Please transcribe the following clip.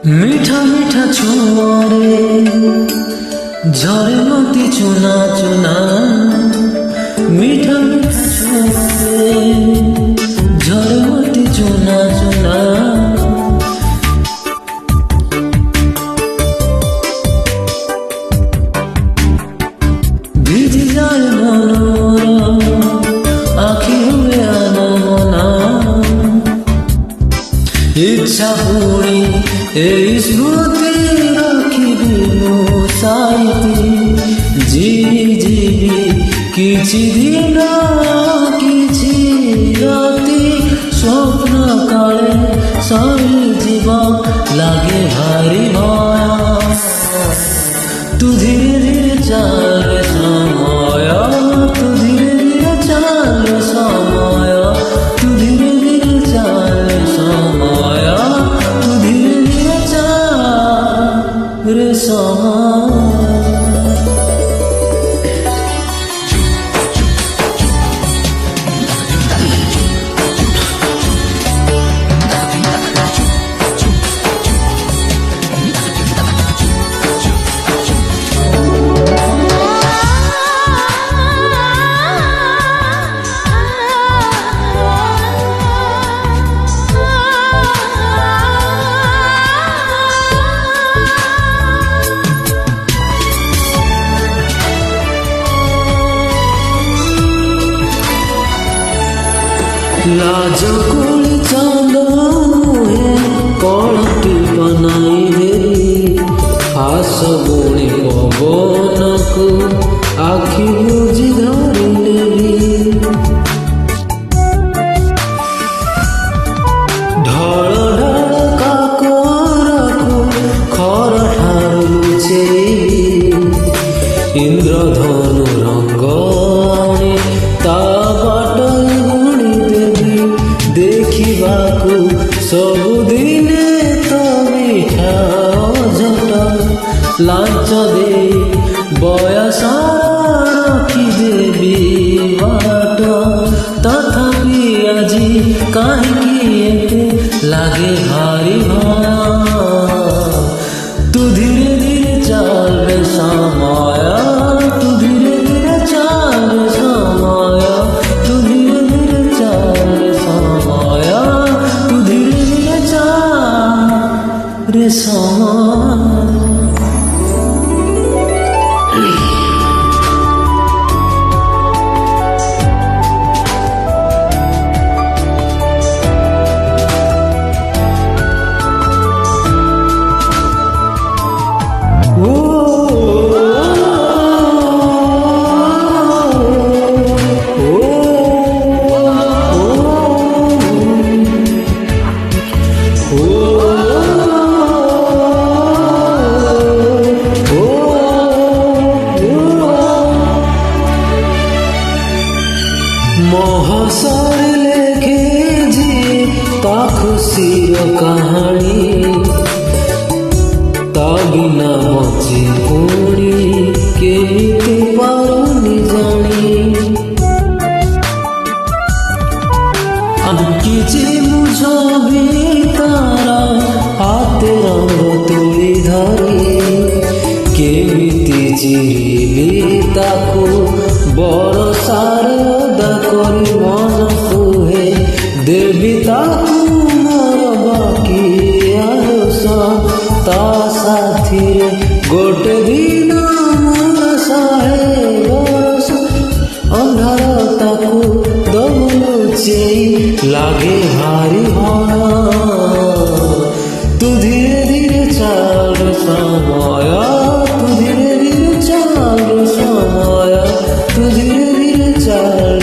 मीठा मीठा छोरे झरे मोती चुना चुना मीठा मीठा छोरे झरे मोती चुना चुना ভিজে যায় মনোরা আঁখি হয়ে আনমনা ইচ্ছা পুরি এই স্মৃতি রাখিবি সাইতি জিবি জিবি কিছু দিন কিছু রাতি স্বপ্ন কালে সরি জীবন লাগে ভারী ভয় তু ধীরে ধীরে চাল সময় তু ধীরে ধীরে চাল সময় তু ধীরে ধীরে চাল সময় তু ধীরে ধীরে চাল সময় लाज कोली चांदे कलटी बनाई देली हास बुणी पवन को आखि बुझी धरी लेली ढल ढल काकर को खर ठार लुचेली इंद्रधनु रंग आनी ता बाटई देखिबाकू सबुदिने तो मिठा झटा लांच दे बयस रखिदेवी बाट तथापि आजी कहीं लागे भारी तू धीरे धीरे चल समय तू धीरे धीरे चल समय तू धीरे धीरे चल समय तू धीरे धीरे चल समय महासार लेखे जी ता खुशीर कहानी ता बिना बची पुणी केमिति पारुनी जानी किछि बुझबी तारा हाथे रंग तुली धरी केमिति चिरिली ताकू बरसार करी मन कुहे देवी ताकू मोर बाकी आयुष ता साथी गोटे दिन मोर शहे बरस अंधार ताकू दबुचेई लागे भारी तू धीरे धीरे चल समय तू धीरे धीरे चल समय तू धीरे धीरे चल